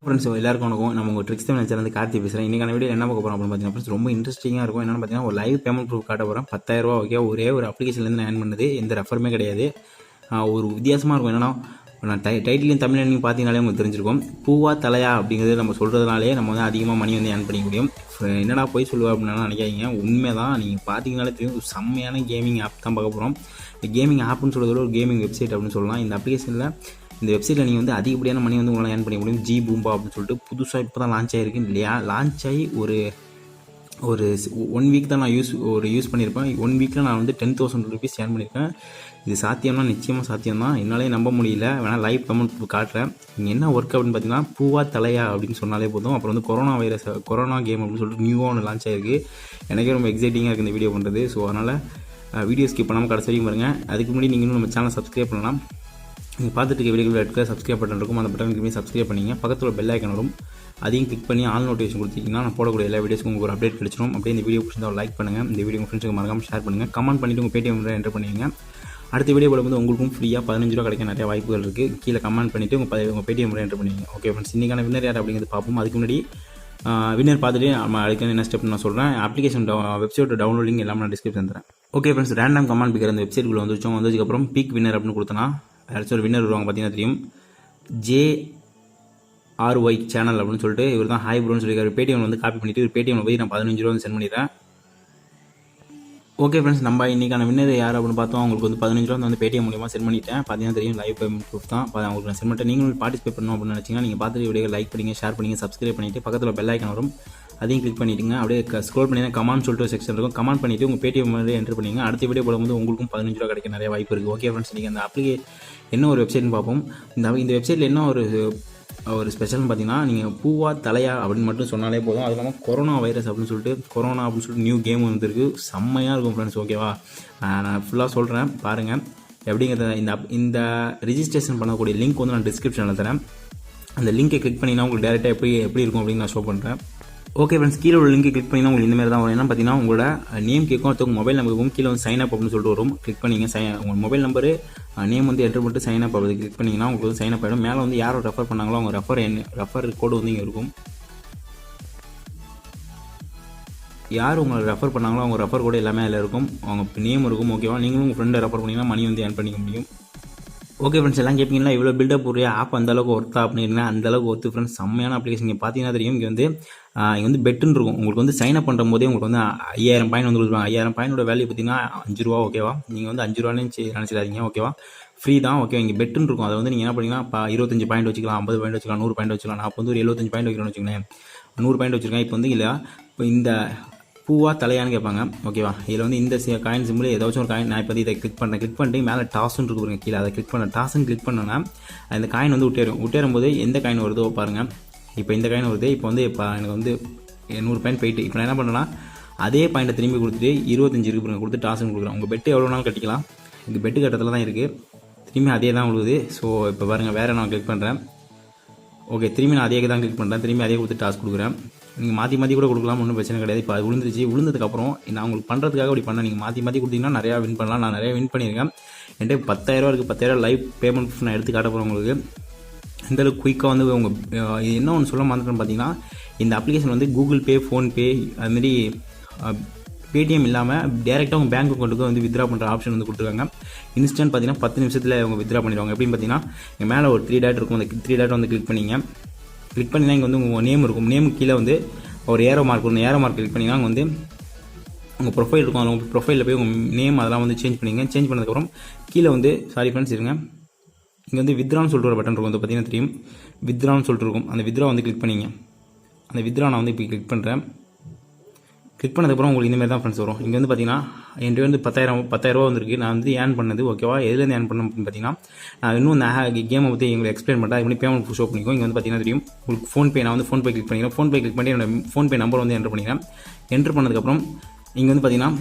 Friends எல்லாருக்கும் வணக்கம். நம்ம உங்கள் ட்ரிக்ஸ் தமிழ் சேனல் கார்த்தி பேசுகிறேன். இன்றைக்கான வீடியோ என்ன பார்க்க போகிறோம் அப்படின்னு பார்த்தீங்கன்னா ஃப்ரெண்ட்ஸ் ரொம்ப இன்ட்ரெஸ்டிங்காக இருக்கும். என்னென்னு பார்த்தீங்கன்னா ஒரு லைவ் பேமெண்ட் ப்ரூஃப் காட்ட போகிறேன். 10,000 ஓகே, ஒரே ஒரு அப்ளிகேஷன்லேருந்து நான் ஏர்ன் பண்ணது, எந்த ரெஃபருமே கிடையாது. ஒரு வித்தியாசமாக இருக்கும். என்னன்னா நான் டைட்டிலையும் தமிழ் நீங்கள் பார்த்தீங்கனாலே உங்களுக்கு தெரிஞ்சிருக்கும். பூவா தலையா அப்படிங்கிறது நம்ம சொல்கிறதுனாலே நம்ம வந்து அதிகமாக மணி வந்து ஏர்ன் பண்ணிக்க முடியும். என்னடா போய் சொல்லுவா அப்படின்னா நினைக்காதீங்க, உண்மை தான். நீங்கள் பார்த்தீங்கனாலே தெரியும், செம்மையான கேமிங் ஆப் தான் பார்க்க போகிறோம். கேமிங் ஆப்னு சொல்கிறதோட ஒரு கேமிங் வெப்சைட் அப்படின்னு சொல்லலாம். இந்த அப்ளிகேஷனில் இந்த வெப்சைட்டில் நீங்கள் வந்து அதிகப்படியான மணி வந்து உங்களால் ஏர்ன் பண்ணிக்க முடியும். ஜி பூம்பா அப்படின்னு சொல்லிட்டு புதுசாக இப்போ தான் லான்ச் ஆகிருக்கு இல்லையா. லான்ச் ஆகி ஒரு 1 வீக் தான் நான் யூஸ் பண்ணியிருப்பேன். 1 வீக்கில் நான் வந்து 10,000 ருபீஸ் ஏர்ன் பண்ணியிருக்கேன். இது சாத்தியம்னா நிச்சயமாக சாத்தியம் தான். என்னாலே நம்ப முடியல. வேணால் லைவ் பேமெண்ட் காட்டுறேன். நீங்கள் என்ன ஒர்க் அப்படின்னு பார்த்தீங்கன்னா பூவா தலையா அப்படின்னு சொன்னாலே போதும். அப்புறம் வந்து கொரோனா கேம் அப்படின்னு சொல்லிட்டு நியூவாக ஒன்று லான்ச் ஆகிருக்கு. எனக்கே ரொம்ப எக்ஸைட்டிங்காக இருக்குது இந்த வீடியோ பண்ணுறது. ஸோ அதனால் வீடியோ ஸ்கிப் பண்ணாமல் கடைசி வரைக்கும் பாருங்கள். அதுக்கு முன்னாடி நீங்கள் நம்ம சேனலை சப்ஸ்கிரைப் பண்ணலாம். நீங்கள் பார்த்துட்டு இருக்க வீடியோவில் எடுக்க சப்ஸ்கிரைப் பட்டன் இருக்கும். அந்த பட்டன் கிளிக் சப்ஸ்கிரைப் பண்ணிங்க. பக்கத்தில் பெல் ஐக்கன் வரும், அதையும் கிளிக் பண்ணி ஆல் நோட்டிஃபிகேஷன் கொடுத்தீங்கன்னா நான் போடக்கூடிய எல்லா வீடியோஸ்க்கும் உங்களுக்கு ஒரு அப்டேட் கிடைச்சிடும். அப்படியே இந்த வீடியோ பிடிச்சிருந்தா லைக் பண்ணுங்கள். இந்த வீடியோ உங்கள் ஃப்ரெண்ட்ஸுக்கு மறக்காமல் ஷேர் பண்ணுங்கள். கமெண்ட் பண்ணிவிட்டு உங்கள் Paytm என்டர் பண்ணுவீங்க. அடுத்த வீடியோ போடும்போது உங்களுக்கும் ஃப்ரீயாக 15 ரூபா கிடைக்க நிறைய வாய்ப்புகள் இருக்குது. கீழே கமெண்ட் பண்ணிவிட்டு உங்கள் Paytm என்டர் பண்ணுவீங்க. ஓகே ஃப்ரெண்ட்ஸ், இன்றைக்கான வின்னர் யார் அப்படிங்கிறது பார்ப்போம். அதுக்கு முன்னாடி வின்னர் பார்த்துட்டு நம்ம அதுக்கு என்ன ஸ்டெப் நான் சொல்கிறேன். அப்ளிகேஷன் வெப்சைட் டவுன்லோடிங் எல்லாமே நான் டிஸ்கிரிப்ஷன் தரேன். Okay friends, random comment bigger அந்த வெப்சைட்டுக்குள்ளே வந்ததுக்கப்புறம் பீக் வின்னர் அப்படின்னு கொடுத்தனா யாராச்சும் ஒரு வின்னர் வருவாங்க. பார்த்தீங்கன்னா தெரியும், JRY சேனல் அப்படின்னு சொல்லிட்டு இவர் தான் ஹாய் ப்ரோன்னு சொல்லியிருக்காரு. Paytm வந்து காப்பி பண்ணிவிட்டு ஒரு Paytm போய் நான் 15 ரூபா வந்து சென்ட் பண்ணிடுறேன். ஓகே ஃப்ரெண்ட்ஸ், நம்ம இன்றைக்கான வின்னர் யார் அப்படின்னு பார்த்தோம். அவங்களுக்கு வந்து 15 ரூபா வந்து Paytm மூலியமாக சென்ட் பண்ணிட்டேன். பார்த்தீங்கன்னா தெரியும், லைவ் பேமெண்ட் ப்ரூஃப் தான். அவங்களுக்கு நான் சென்ட் பண்ணிட்டேன். நீங்களும் பார்ட்டிசிபேட் பண்ணணும் அப்படின்னு நினச்சிங்கன்னா நீங்கள் பார்த்துட்டு வீடியோ லைக் பண்ணிங்க, ஷேர் பண்ணிங்க, சப்ஸ்கிரைப் பண்ணிவிட்டு பக்கத்தில் பெல் ஐக்கன் வரும், அதையும் கிளிக் பண்ணிவிட்டுங்க. அப்படியே ஸ்க்ரோல் பண்ணி கமெண்ட் சொல்லிட்டு ஒரு செக்ஷன் இருக்கும். கமெண்ட் பண்ணிவிட்டு உங்கள் Paytm என்டர் பண்ணிங்க. அடுத்த வீடியோ போடும்போது உங்களுக்கும் 15 ரூபா கிடைக்க நிறைய வாய்ப்பு இருக்குது. ஓகே ஃப்ரெண்ட்ஸ், நீங்கள் அந்த என்ன ஒரு வெப்சைட்னு பார்ப்போம். இந்த வெப்சைட்டில் என்ன ஒரு ஸ்பெஷல்னு பார்த்தீங்கன்னா, நீங்கள் பூவா தலையா அப்படின்னு மட்டும் சொன்னாலே போதும். அது இல்லாமல் கொரோனா அப்படின்னு சொல்லிட்டு நியூ கேம் வந்துருக்கு. செம்மையாக இருக்கும் ஃப்ரெண்ட்ஸ். ஓகேவா, நான் ஃபுல்லாக சொல்கிறேன் பாருங்கள். எப்படிங்கிறத இந்த ரிஜிஸ்ட்ரேஷன் பண்ணக்கூடிய லிங்க் வந்து நான் டிஸ்கிரிப்ஷனில் தரேன். அந்த லிங்கை கிளிக் பண்ணிங்கன்னா உங்களுக்கு டேரெக்டாக எப்படி இருக்கும் அப்படின்னு நான் ஷோ பண்ணுறேன். ஓகே ஃப்ரெண்ட்ஸ், கீழே உள்ள லிங்க் கிளிக் பண்ணிங்கன்னா உங்களுக்கு இந்தமாதிரி தான் வரும். என்ன பார்த்தீங்கன்னா, உங்களோட நேம் கேட்கும், அடுத்த மொபைல் நம்பருக்கும் கீழே வந்து சைன் அப் அப்படின்னு சொல்லிட்டு வரும். கிளிக் பண்ணிங்க. உங்கள் மொபைல் நம்பரு நேம் வந்து என்டர் பண்ணிட்டு சைன் அப் ஆகுது. கிளிக் பண்ணிங்கன்னா உங்களுக்கு வந்து சைன் அப் ஆகிடும். மேலே வந்து யாரும் ரெஃபர் பண்ணாங்களோ அவங்க ரெஃபர் கோடு வந்து இங்கே இருக்கும். யார் உங்களை ரெஃபர் பண்ணாங்களோ அவங்க ரெஃபர் கோடு எல்லாமே அதில் இருக்கும். அவங்க நேம் இருக்கும். ஓகேவா, நீங்களும் உங்கள் ஃப்ரெண்டை ரெஃபர் பண்ணிங்கன்னா மணி வந்து ஏர்ன் பண்ணிக்க முடியும். ஓகே ஃப்ரெண்ட்ஸ், எல்லாம் கேட்பீங்களா, இவ்வளோ பில்டப் ஒரு ஆப் அந்தளவுக்கு ஒர்த்தா அப்படின்னா அந்தளவுக்கு ஒர்த்து ஃப்ரெண்ட்ஸ். செம்மையான அப்ளிகேஷன். நீங்கள் பார்த்தீங்கன்னா தெரியும், இங்கே வந்து பெட்டுன்னு இருக்கும். உங்களுக்கு வந்து சைன் அப் பண்ணுற போதே உங்களுக்கு வந்து 5000 பாயிண்ட் வந்து கொடுப்பாங்க. 5000 பாயிண்டோட வேல்யூ பார்த்தீங்கன்னா 5 ரூபா. ஓகேவா, நீங்கள் வந்து 5 ரூபான்னு நினச்சிடாதீங்க. ஓகேவா, ஃப்ரீ தான். ஓகே, இங்கே பெட்டுன்னு இருக்கும். அதை வந்து நீங்கள் என்ன பண்ணிங்கன்னா 25 பாயிண்ட் வச்சுக்கலாம், 50 பாயிண்ட் வச்சுக்கலாம், 100 பாயிண்ட் வச்சுக்கலாம். நான் வந்து ஒரு 75 பாயிண்ட் வைக்கணும்னு வச்சுக்கோங்களேன். 100 பாயிண்ட் வச்சுருக்கேன். இப்போ வந்து இல்லை, இப்போ இந்த பூவா தலையான்னு கேட்பாங்க. ஓகேவா, இதில் வந்து இந்த காயின் சிம்பிள் ஏதாச்சும் ஒரு காயின் நான் இப்போ இதை கிளிக் பண்ணிட்டு மேலே டாஸ்ன்னு இருக்கு கீழே. அதை டாஸ்ன்னு கிளிக் பண்ணேன்னா அந்த காயின் வந்து விட்டேறும் போது எந்த காயின் வருதோ பாருங்கள். இப்போ இந்த காயின் வருது. இப்போ எனக்கு வந்து 100 பாயிண்ட் போயிட்டு இப்போ நான் என்ன பண்ணுறேன்னா அதே பாயிண்ட்டை திரும்பி கொடுத்துட்டு 25 இருக்கு பாருங்க, கொடுத்து டாஸ்ன்னு கொடுக்குறேன். உங்கள் பெட்டு எவ்வளோ நாள் கட்டிக்கலாம். இங்கே பெட்டு கட்டத்தில் தான் இருக்குது. திரும்பி அதே தான் விழுகுது. ஸோ இப்போ பாருங்கள், வேறு நான் கிளிக் பண்ணுறேன். ஓகே, திரும்பி நான் அதே தான் கிளிக் பண்ணுறேன். திரும்பி அதே கொடுத்து டாஸ்க் கொடுக்குறேன். நீங்கள் மாற்றி கூட கொடுக்கலாம், ஒன்றும் பிரச்சனை கிடையாது. இப்போ அது விழுந்ததுக்கப்புறம் நான் உங்களுக்கு பண்ணுறதுக்காக அப்படி பண்ணேன். நீங்கள் மாற்றி கொடுத்தீங்கன்னா நிறையா வின் பண்ணலாம். நான் நிறையா வின் பண்ணியிருக்கேன். என்கிட்ட 10,000 இருக்குது. 10,000 லைவ் பேமெண்ட் நான் எடுத்து காட்ட போகிறேன் உங்களுக்கு. இந்தளவுக்கு குயிக்காக வந்து உங்கள் இது என்ன ஒன்று சொல்ல மாட்டேன்னு பார்த்தீங்கன்னா, இந்த அப்ளிகேஷன் வந்து கூகுள் பே, ஃபோன்பே அதுமாரி Paytm இல்லாமல் டேரெக்டாக உங்கள் பேங்க் அக்கௌண்ட்டுக்கு வந்து வித்ரா பண்ணுற ஆப்ஷன் வந்து கொடுத்துருக்காங்க. இன்ஸ்டன்ட் பார்த்தீங்கன்னா 10 நிமிஷத்தில் அவங்க வித்ரா பண்ணிடுவாங்க. எப்படின்னு பார்த்தீங்கன்னா, இங்கே மேலே ஒரு 3 டாட் இருக்கும். அந்த 3 டாட் வந்து கிளிக் பண்ணிங்க. கிளிக் பண்ணிங்கன்னா இங்கே வந்து உங்கள் நேம் இருக்கும். நேமுக்கு கீழே வந்து ஒரு ஏரோ மார்க் இருக்கும். ஏரோ மார்க் கிளிக் பண்ணிங்கன்னா அங்கே வந்து உங்கள் ப்ரொஃபைல் இருக்கும். அதில் உங்கள் ப்ரொஃபைலில் போய் உங்கள் நேம் அதெல்லாம் வந்து சேஞ்ச் பண்ணிங்க. சேஞ்ச் பண்ணதுக்கப்புறம் கீழே வந்து சாரி ஃப்ரெண்ட்ஸ் இருங்க, இங்கே வந்து வித்ரான்னு சொல்லிட்டு ஒரு பட்டன் இருக்கும். வந்து பார்த்தீங்கன்னா தெரியும், வித்ரான்னு சொல்லிட்டு இருக்கும். அந்த வித்ரா வந்து கிளிக் பண்ணிங்க. அந்த வித்ரா நான் வந்து இப்போ கிளிக் பண்ணுறேன். கிளிக் பண்ணதுக்கப்புறம் உங்களுக்கு இந்தமாதிரி தான் ஃப்ரெண்ட்ஸ் வரும். இங்கே வந்து பார்த்தீங்கன்னா என்கிட்ட வந்து 10,000 ரூபா வந்துருக்கு. நான் வந்து ஏர்ன் பண்ணது. ஓகேவா, எதுலேருந்து ஏர்ன் பண்ணேன் அப்படின்னு பார்த்தீங்கன்னா, நான் இன்னும் இந்த கேமை பற்றி உங்களுக்கு எக்ஸ்பிளைன் பண்ணுறேன். அது பேமெண்ட் ஷோ பண்ணிக்கும். இங்கே வந்து பார்த்தீங்கன்னா தெரியும், உங்களுக்கு ஃபோன்பே. நான் வந்து ஃபோன்பே கிளிக் பண்ணிக்கிறேன். ஃபோன்பே கிளிக் பண்ணி என்னோட ஃபோன்பே நம்பர் வந்து என்டர் பண்ணிக்கிறேன். என்டர் பண்ணதுக்கப்புறம் இங்கே வந்து பார்த்தீங்கன்னா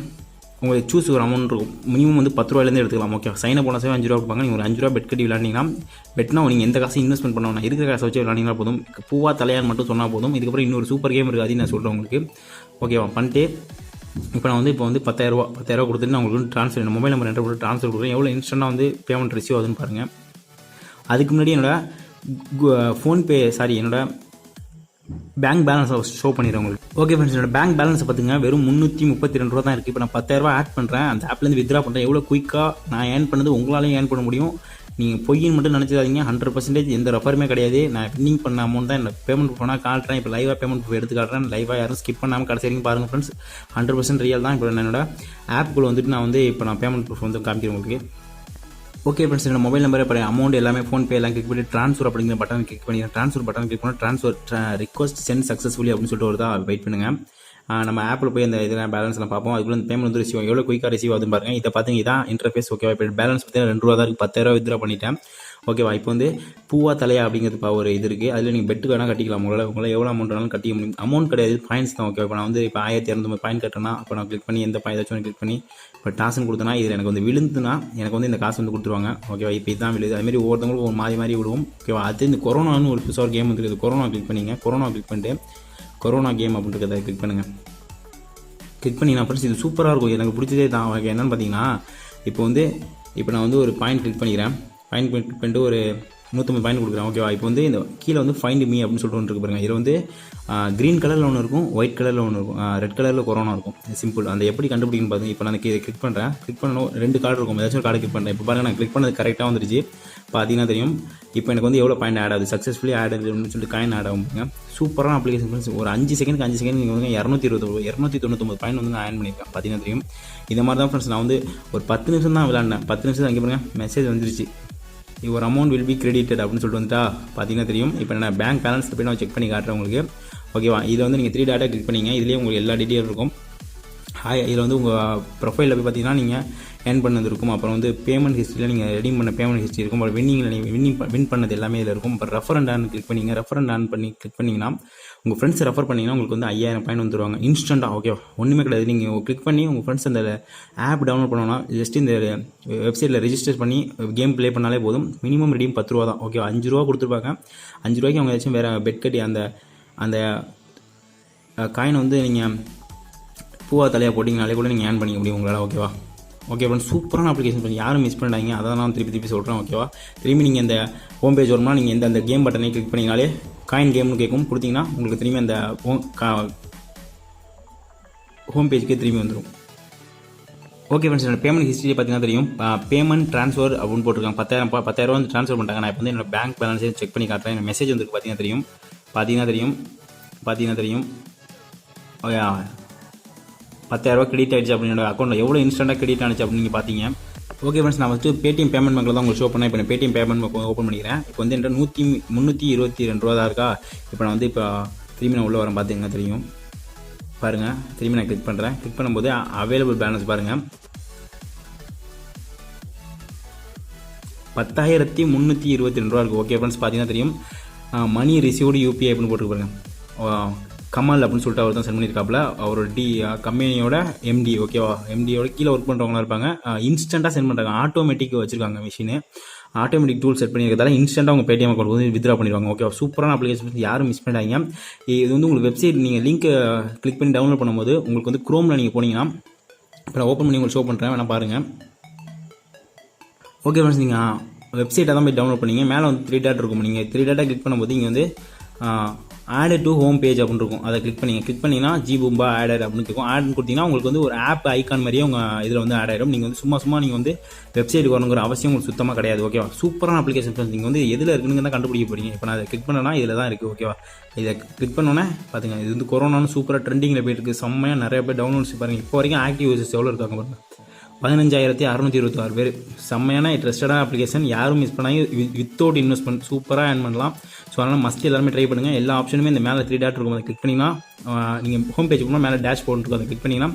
உங்களுக்கு சூஸ் ஒரு அமௌண்ட் இருக்கும். மினிமம் வந்து 10 ரூபாயிலேருந்து எடுத்துக்கலாம். ஓகே, சைன் அப் போனஸாக 5 ரூபா கொடுப்பாங்க. நீங்கள் ஒரு 5 ரூபா பெட் கட்டி விளையாண்டிங்கன்னா, பெட்னா நீங்கள் எந்த காசு இன்வெஸ்ட்மெண்ட் பண்ணணும், இருக்கிற காசை வச்சு விளையாண்டிங்கன்னா போதும். பூவா தலையான்னு மட்டும் சொன்னால் போதும். இதுக்கப்புறம் இன்னொரு சூப்பர் கேம் இருக்குது, அதையும் நான் சொல்கிறேன் உங்களுக்கு. ஓகேவா, பண்ணிட்டு இப்போ வந்து 10,000 கொடுத்துட்டு நான் உங்களுக்கு ட்ரான்ஸ்ஃபர் மொபைல் நம்பர் என்டர் போட்டு ட்ரான்ஸ்ஃபர் கொடுக்குறேன். எவ்வளோ இன்ஸ்டன்ட்டாக வந்து பேமெண்ட் ரிசீவ் ஆகுதுன்னு பாருங்கள். அதுக்கு முன்னாடி என்னோட ஃபோன்பே என்னோட பேங்க் பேலன்ஸ் ஷோ பண்ணிடுறேன் உங்களுக்கு. ஓகே ஃப்ரெண்ட்ஸ், என்னோட பேங்க் பேலன்ஸ் பார்த்துங்க வெறும் 332 ரூபா தான் இருக்குது. இப்போ நான் 10,000 ஆட் பண்ணுறேன், அந்த ஆப்லேருந்து வித்ரா பண்ணுறேன். எவ்வளோ குயிக்காக நான் ஏர்ன் பண்ணது உங்களாலையும் ஏர்ன் பண்ண முடியும். நீங்கள் பொய்ன்னு மட்டும் நினச்சிடாதீங்க. 100% எந்த ரெஃபருமே கிடையாது. நான் வின்னிங் பண்ண அமௌண்ட் தான் என்ன பேமெண்ட் பண்ணால் காட்டுறேன். இப்போ லைவாக பேமெண்ட் எடுத்து காட்டுறேன். லைவாக யாரும் ஸ்கிப் பண்ணாமல் கடைசி வரைக்கும் பாருங்கள் ஃப்ரெண்ட்ஸ். 100% ரியல் தான். இப்போ என்னோட ஆப்புக்குள்ளே வந்துட்டு நான் வந்து இப்போ நான் பேமெண்ட் ப்ரூஃப் வந்து காமிக்கிறேன் உங்களுக்கு. ஓகே ஃப்ரெண்ட்ஸ், என்னோட மொபைல் நம்பர் இப்போ அமௌண்ட் எல்லாமே ஃபோன்பே எல்லாம் கிளிக் பண்ணி ட்ரான்ஸ்ஃபர் அப்படிங்கிற பட்டன் கிளிக் பண்ணி ட்ரான்ஸ்ஃபர் பட்டன் கிளிக் பண்ணி ட்ரான்ஸ்ஃபர் ரிக்வஸ்ட் சென்ட் சக்ஸஸ்ஃபுல்லி அப்படின்னு சொல்லிட்டு வருதா, வெயிட் பண்ணுங்கள். நம்ம ஆப்பில் போய் அந்த இதெல்லாம் பேலன்ஸ்லாம் பார்ப்போம். அதுக்குள்ள இந்த பேமெண்ட் வந்து ரிசீவ் எவ்வளோ குயிக்காக ரிசீவ் ஆகுதுன்னு பாருங்க. இதை பார்த்தீங்க, இதான் இன்டர்ஃபேஸ். ஓகேவா, இப்போ பேலன்ஸ் பார்த்தீங்கன்னா 2 ரூபா தான் இருக்குது. 10,000 வித்ரா பண்ணிட்டேன். ஓகேவா, இப்போ வந்து பூவா தலையா அப்படிங்கிறது ஒரு இது இருக்குது. அதில் நீங்கள் பெட்டு வேணால் கட்டிக்கலாம். உங்களால் எவ்வளோ அமௌண்ட் வேணாலும் கட்டிக்க முடியும். அமௌண்ட் கிடையாது, பாயிண்ட்ஸ் தான். ஓகே, இப்போ நான் வந்து இப்போ 1200 பாயிண்ட் கட்டினா, இப்போ நான் கிளிக் பண்ணி எந்த ஏதாச்சும் கிளிக் பண்ணி இப்போ டாஸ்ன்னு கொடுத்தனா இதில் எனக்கு வந்து விழுந்துனா எனக்கு வந்து இந்த காசு வந்து கொடுத்துருவாங்க. ஓகேவா, இப்போ இதுதான் விழுது. அதுமாதிரி ஒவ்வொருத்தவங்களுக்கும் ஒரு மாதிரி விடுவோம். ஓகேவா, அது இந்த கொரோனான்னு ஒரு புதுசாக ஒரு கேம் வந்துருக்குது. கொரோனா கிளிக் பண்ணிங்க. கொரோனா கிளிக் பண்ணிட்டு கொரோனா கேம் அப்படின்றத கிளிக் பண்ணுங்கள். கிளிக் பண்ணிங்கன்னா ஃப்ரெண்ட்ஸ் இது சூப்பராக இருக்கும். எனக்கு பிடிச்சதே தான். ஓகே, என்னென்னு பார்த்தீங்கன்னா இப்போ நான் வந்து ஒரு பாயிண்ட் கிளிக் பண்ணிக்கிறேன். பாயிண்ட் கிளிக் பண்ணிட்டு ஒரு 150 பாயிண்ட் கொடுக்குறேன். ஓகேவா, இப்போ வந்து இந்த கீழே வந்து ஃபைண்ட் மீ அப்படின்னு சொல்லிட்டு ஒன்று இருக்கு பாருங்க. இதில் வந்து க்ரீன் கலரில் ஒன்று இருக்கும், ஒயிட் கலரில் ஒன்று இருக்கும், ரெட் கலரில் கொரோனா இருக்கும். சிம்பிள். அந்த எப்படி கண்டுபிடிக்கணும்னு பார்த்தீங்க. இப்போ நான் கிளிக் பண்ணுறேன். கிளிக் பண்ணணும் 2 கார்டு இருக்கும். ஏதாச்சும் ஒரு கார்டு கிளிக் பண்ணுறேன். இப்போ பாருங்கள், நான் கிளிக் பண்ணது கரெக்டாக வந்துருச்சு. பார்த்தீங்கன்னா தெரியும். இப்போ எனக்கு வந்து எவ்வளோ பாயிண்ட் ஆட் ஆகுது, சக்ஸஸ்ஃபுல்லி ஆட் ஆகுதுன்னு சொல்லிட்டு காயின் ஆட் ஆகும். சூப்பரான அப்ளிகேஷன் ஃப்ரெண்ட்ஸ். ஒரு 5 செகண்ட் நீங்கள் வந்து 299 பாயிண்ட் வந்து நான் ஆட் பண்ணியிருக்கேன். பார்த்தீங்கன்னா தெரியும். இந்த மாதிரி தான் ஃப்ரெண்ட்ஸ் நான் வந்து ஒரு 10 நிமிஷம் தான் விளையாடினேன். 10 நிமிஷம் அங்கே பாருங்கள் மெசேஜ் வந்துருச்சு. ஒரு அமௌண்ட் வில் பி கிரெடிட்டட் அப்படின்னு சொல்லிட்டு வந்துட்டா பார்த்தீங்கன்னா தெரியும். இப்போ நான் பேங்க் பேலன்ஸ் போய் நான் செக் பண்ணி காட்டுறேன் உங்களுக்கு. ஓகேவா, இதில் வந்து நீங்கள் 3 டாட்டா கிளிக் பண்ணிங்க. இதுலேயே உங்களுக்கு எல்லா டீட்டெயில் இருக்கும். இதில் வந்து உங்கள் ப்ரொஃபைலில் போய் பார்த்தீங்கன்னா நீங்கள் ஏர்ன் பண்ணது இருக்கும். அப்புறம் வந்து பேமெண்ட் ஹிஸ்ட்ரியில் நீங்கள் ரெடீம் பண்ண பேமெண்ட் ஹிஸ்ட்ரி இருக்கும். அப்புறம் வின்னிங்கில் நீங்கள் வின் பண்ணது எல்லாமே இதில் இருக்கும். அப்புறம் ரெஃபரண்ட் ஆன் கிளிக் பண்ணிங்க. ரெஃபரண்ட் ஆன் பண்ணி கிளிக் பண்ணிங்கன்னா உங்கள் ஃப்ரெண்ட்ஸ் ரெஃபர் பண்ணிங்கன்னா உங்களுக்கு வந்து 5000 பாயிண்ட் வந்துருவாங்க இன்ஸ்டண்ட்டாக. ஓகேவா, ஒன்றுமே கிடையாது. நீங்கள் கிளிக் பண்ணி உங்கள் ஃப்ரெண்ட்ஸ் அந்த ஆப் டவுன்லோட் பண்ணோன்னா ஜஸ்ட் இந்த வெப்சைட்டில் ரெஜிஸ்டர் பண்ணி கேம் ப்ளே பண்ணாலே போதும். மினிமம் ரெடீம் 10 ரூபா தான். ஓகே, 5 ரூபா கொடுத்துருப்பாங்க. 5 ரூபாய்க்கு அவங்க ஏதாச்சும் வேறு பெட் கட்டி அந்த காயினை வந்து நீங்கள் பூவா தலையாக போட்டிங்கனாலே கூட நீங்கள் ஏர்ன் பண்ணிக்க முடியும் உங்களால். ஓகேவா, ஓகே ஃப்ரெண்ட்ஸ், சூப்பரான அப்ளிகேஷன் பண்ணி யாரும் மிஸ் பண்ணிட்டாங்க. அதை நான் திருப்பி சொல்கிறேன். ஓகேவா, திரும்பி நீங்கள் இந்த ஹோம் பேஜ் வருமா, நீங்கள் அந்த கேம் பட்டனை கிளிக் பண்ணிங்கனாலே காயின் கேம்னு கேட்கும். கொடுத்தீங்கன்னா உங்களுக்கு திரும்பி அந்த ஹோம் பேஜுக்கே திரும்பி வந்துடும். ஓகே ஃப்ரெண்ட்ஸ், என்னோட பேமெண்ட் ஹிஸ்ட்ரி பார்த்தீங்கன்னா தெரியும். பேமெண்ட் ட்ரான்ஸ்ஃபர் அப்படின்னு போட்டிருக்காங்க. 10,000 வந்து ட்ரான்ஸ்ஃபர் பண்ணிட்டாங்க. நான் இப்போ வந்து என்னோட பேங்க் பேலன்ஸே செக் பண்ணி காட்டுறேன். எனக்கு மெசேஜ் வந்துருக்கு. பார்த்தீங்கன்னா தெரியும். ஓகே, 10,000 கிரெடிட் ஆகிடுச்சு அப்படின்னு அக்கௌண்ட்டில் எவ்வளோ இன்ஸ்டன்ட்டாக கிரெடிட் ஆனிச்சு அப்படின்னு நீங்கள் பார்த்தீங்க. ஓகே ஃப்ரெண்ட்ஸ், நான் வந்து பேடிஎம் பேமெண்ட் பேங்க்கில் தான் உங்களுக்கு ஷோ பண்ணேன். இப்போ நான் பேடிஎம் பேமெண்ட் பேங்க் ஓப்பன் பண்ணிக்கிறேன். இப்போ வந்து என்கிட்ட 322 ரூபா தான் இருக்கா. இப்போ நான் வந்து திரும்பி நான் உள்ளே வரேன். பார்த்தீங்கன்னா தெரியும். பாருங்கள், திரும்பி நான் கிளிக் பண்ணுறேன். கிளிக் பண்ணும்போது அவைலபிள் பேலன்ஸ் பாருங்கள் 10,322 ரூபா இருக்குது. ஓகே ஃப்ரெண்ட்ஸ், பார்த்தீங்கன்னா தெரியும். மணி ரிசீவ்டு யூபிஐ அப்படின்னு போட்டு பாருங்கள். கமல் அப்படின்னு சொல்லிட்டு அவர் தான் சென்ட் பண்ணியிருக்காப்புல. அவரோட கம்பெனியோட எம்டி. ஓகேவா, எம்டியோட கீழே ஒர்க் பண்ணுறவங்களா இருப்பாங்க. இன்ஸ்டண்ட்டாக சென்ட் பண்ணுறாங்க. ஆட்டோமேட்டிக் வச்சிருக்காங்க மிஷினு. ஆட்டோமேட்டிக் டூல் செட் பண்ணியிருக்கிறதால இன்ஸ்டண்ட்டாக உங்கள் பேடிஎம் அக்கௌண்ட் வந்து வித்ரா பண்ணிடுவாங்க. ஓகேவா, சூப்பரான அப்ளிகேஷன். யாரும் மிஸ் பண்ணிடாங்க. இது வந்து உங்களுக்கு வெப்சைட் நீங்கள் லிங்க் கிளிக் பண்ணி டவுன்லோட் பண்ணும்போது உங்களுக்கு வந்து குரோமில் நீங்கள் போனீங்கன்னா இப்போ நான் ஓப்பன் பண்ணி உங்களுக்கு ஷோ பண்ணுறேன். வேணா பாருங்கள். ஓகே ஃப்ரெண்ட்ஸ், நீங்கள் வெப்சைட்டை தான் போய் டவுன்லோட் பண்ணிங்க. மேலே வந்து 3 டாட் இருக்கும். நீங்கள் 3 டாட்டா கிளிக் பண்ணும்போது இங்கே வந்து ஆட் டு ஹோம் பேஜ் அப்படின்னு இருக்கும். அதை கிளிக் பண்ணிங்கன்னா ஜிபூம்பா ஆடட் அப்படின்னு இருக்கும். ஆட்னு கொடுத்தீங்கன்னா உங்களுக்கு வந்து ஒரு ஆப் ஐக்கான் மாதிரியே உங்கள் இதில் வந்து ஆட் ஆகிடும். நீங்கள் வந்து சும்மா நீங்கள் வந்து வெப்சைட்டுக்கு வரணுங்கிற அவசியம் உங்களுக்கு சுத்தமாக கிடையாது. ஓகேவா, சூப்பரான அப்ளிகேஷன் ஃப்ரெண்ட்ஸ். நீங்கள் வந்து எதில் இருக்குன்னு தான் கண்டுபிடிக்க போகிறீங்க. இப்போ நான் அதை கிளிக் பண்ணேன்னா இதில் தான் இருக்குது. ஓகேவா, இதை கிளிக் பண்ணோன்னே பார்த்துங்க, இது வந்து கொரோனான்னு சூப்பராக ட்ரெண்டிங்கில் போயிட்டு இருக்குது. செம்மையாக நிறைய பேர் டவுன்லோட்ஸ் பாருங்கள். இப்போ வரைக்கும் ஆக்டிவ் யூசர்ஸ் எவ்வளோ இருக்காங்க பாருங்கள், 15,626 பேர். செம்மையான ட்ரஸ்டடான அப்ளிகேஷன். யாரும் மிஸ் பண்ணாங்க. வித்தவுட் இன்வெஸ்ட்மெண்ட் சூப்பராக ஏர்ன் பண்ணலாம். ஸோ அதனால் மஸ்ட் எல்லாருமே ட்ரை பண்ணுங்கள். எல்லா ஆப்ஷனுமே இந்த மேலே 3 டாட் இருக்கும். அதை கிளிக் பண்ணிங்கன்னா நீங்கள் ஹோம் பேஜ் போனால் மேலே டேஷ் போர்டு இருக்கும். அதை கிளிக் பண்ணிங்கன்னா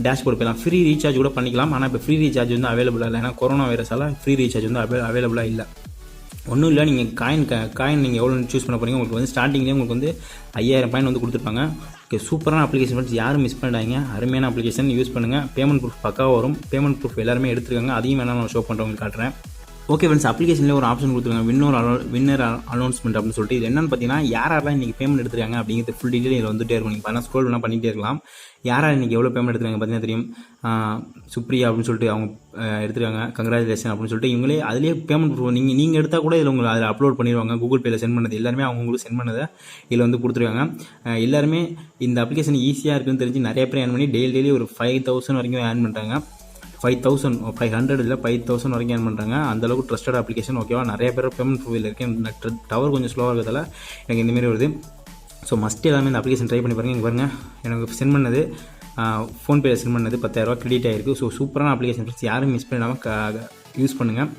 டேஷ் போர்டு போயிடலாம். ஃப்ரீ ரீசார்ஜ் கூட பண்ணிக்கலாம். ஆனால் இப்போ ஃப்ரீ ரீசார்ஜ் வந்து அவைலபிளாக இல்லை. ஏன்னா கொரோனா வைரஸால் ஃப்ரீ ரீசார்ஜ் வந்து அவைலபிளாக இல்லை. ஒன்றும் இல்லை, நீங்கள் காயின் நீங்கள் எவ்வளோ சூஸ் பண்ண போகிறீங்க. உங்களுக்கு வந்து ஸ்டார்டிங்லேயே உங்களுக்கு வந்து 5000 பாயிண்ட் வந்து கொடுத்துருப்பாங்க. ஓகே, சூப்பரான அப்ளிகேஷன் ஃப்ரெண்ட்ஸ். யாரும் மிஸ் பண்ணிடாங்க. அருமையான அப்ளிகேஷன் யூஸ் பண்ணுங்கள். பேமெண்ட் ப்ரூஃப் பக்காவாக வரும். பேமெண்ட் ப்ரூஃப் எல்லாருமே எடுத்துருக்காங்க. அதையும் வேணால் நான் ஷோ பண்ணுறவங்களுக்கு காட்டுறேன். ஓகே ஃப்ரெண்ட்ஸ், அப்ளிகேஷனில் ஒரு ஆப்ஷன் கொடுத்துருக்காங்க, வின்னர் அனௌன்ஸ்மெண்ட் அப்படின்னு சொல்லிட்டு. இது என்னன்னு பார்த்தீங்கன்னா, யாரெல்லாம் இன்றைக்கி பேமெண்ட் எடுத்துருக்காங்க அப்படிங்கிறது ஃபுல் டீட்டெயில் இதில் வந்துட்டே இருக்கும். நீங்கள் பார்த்தா ஸ்க்ரோல் பண்ணால் பண்ணிகிட்டே இருக்கலாம். யார் இன்றைக்கி எவ்வளோ பேமெண்ட் எடுத்துருக்காங்க பார்த்தீங்கன்னா தெரியும். சுப்ரியா அப்படின்னு சொல்லிட்டு அவங்க எடுத்துருக்காங்க, கங்க்ராச்சுலேஷன் அப்படின்னு சொல்லிட்டு. இவங்களே அதிலே பேமெண்ட் ப்ரூஃப் நீங்கள் எடுத்தால் கூட இதில் உங்களுக்கு அதில் அப்லோட் பண்ணிடுவாங்க. கூகுள் பேயில் சென்ட் பண்ணது எல்லாருமே அவங்களுக்கு சென்ட் பண்ணதை இதில் வந்து கொடுத்துருக்காங்க. எல்லாருமே இந்த அப்ளிகேஷன் ஈஸியாக இருக்குன்னு தெரிஞ்சு நிறைய பேர் ஏர்ன் பண்ணி டெய்லி ஒரு 5000 வரைக்கும் ஏர்ன் பண்ணுறாங்க. 500 இல்லை 5000 வரைக்கும் ஏர்ன் பண்ணுறாங்க. அந்தளவுக்கு ட்ரஸ்டட் அப்ளிகேஷன். ஓகேவா, நிறைய பேர் பேமெண்ட் ப்ரூஃபில் இருக்குது. டவர் கொஞ்சம் ஸ்லோவாக இருக்கிறதால எனக்கு இந்தமாரி வருது. ஸோ மஸ்ட் எல்லாமே இந்த அப்ளிகேஷன் ட்ரை பண்ணி பாருங்கள். இங்கே பாருங்கள், எனக்கு சென்ட் பண்ணது ஃபோன்பேயில் சென்ட் பண்ணது 10,000 கிரெடிட் ஆகிருக்கு. ஸோ சூப்பரான அப்ளிகேஷன் ஃப்ரெண்ட்ஸ், யாரும் மிஸ் பண்ணிடாமல் யூஸ் பண்ணுங்கள்.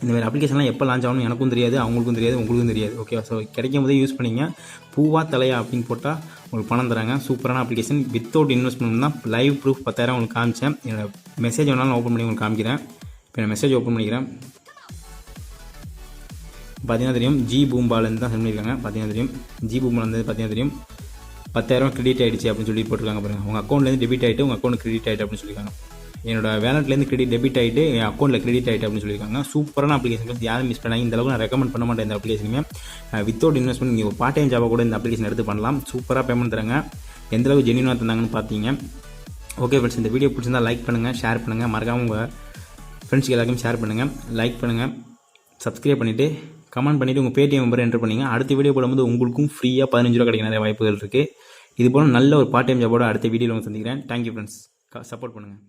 இந்தமாதிரி அப்ளிகேஷன்லாம் எப்போ லான்ச் ஆகணும் எனக்கும் தெரியாது, அவங்களுக்கும் தெரியாது, உங்களுக்கும் தெரியாது. ஓகேவா, ஸோ கிடைக்கும் போதே யூஸ் பண்ணிங்க. பூவா தலையா அப்படின்னு போட்டால் உங்களுக்கு பணம் தராங்க. சூப்பரான அப்ளிகேஷன். வித்தவுட் இன்வெஸ்ட்மெண்ட் தான். லைவ் ப்ரூஃப் 10,000 உங்களுக்கு காமிச்சேன். என்னோட மெசேஜ் வேணாலும் ஓப்பன் பண்ணி உங்களுக்கு காமிக்கிறேன். இப்போ நான் மெசேஜ் ஓப்பன் பண்ணிக்கிறேன். பார்த்தீங்கன்னா தெரியும், ஜி பூம்பாலேருந்து தான் சென்ட் பண்ணியிருக்காங்க. பார்த்தீங்கன்னா தெரியும், ஜி பூம்பாலேருந்து பார்த்தீங்கன்னா தெரியும் 10,000 கிரெடிட் ஆகிடுச்சு அப்படின்னு சொல்லி போட்டிருக்காங்க பாருங்கள். உங்கள் அக்கௌண்ட்லேருந்து டெபிட் ஆகிட்டு உங்கள் அக்கௌண்ட் கிரெடிட் ஆகிட்டு அப்படின்னு சொல்லியிருக்காங்க. என்னோட வேலட்லேருந்து டெபிட் ஆகிட்டு என் அக்கௌண்ட்டில் கிரெடிட் ஆகிட்டு அப்படின்னு சொல்லியிருக்காங்க. சூப்பரான அப்ளிகேஷன், யாரும் மிஸ் பண்ணாங்க. இந்த அளவுக்கு நான் ரெக்கமெண்ட் பண்ண மாட்டேன் இந்த அப்ளிகேஷனுமே. வித்தவுட் இன்வெஸ்ட்மெண்ட் நீங்கள் ஒரு பார்ட் டைம் ஜாபாக கூட இந்த அப்ளிகேஷன் எடுத்து பண்ணலாம். சூப்பராக பேமெண்ட் தராங்க. எந்தளவுக்கு ஜென்யூனாக தந்தாங்கன்னு பார்த்தீங்க. ஓகே ஃப்ரெண்ட்ஸ், இந்த வீடியோ பிடிச்சிருந்தால் லைக் பண்ணுங்கள், ஷேர் பண்ணுங்கள். மறக்காமல் உங்கள் ஃப்ரெண்ட்ஸ்க்கு எல்லாருக்கும் ஷேர் பண்ணுங்கள், லைக் பண்ணுங்கள், சப்ஸ்கிரைப் பண்ணிவிட்டு கமெண்ட் பண்ணிவிட்டு உங்கள் Paytm நம்பரை என்டர் பண்ணிங்க. அடுத்த வீடியோ போடும்போது உங்களுக்கும் ஃப்ரீயாக 15 ரூபா கிடைக்க நிறைய வாய்ப்புகள் இருக்குது. இது போல் நல்ல ஒரு பார்ட் டைம் ஜாபோட அடுத்த வீடியோவில் வந்து சந்திக்கிறேன். தேங்க்யூ ஃப்ரெண்ட்ஸ், சப்போர்ட் பண்ணுங்கள்.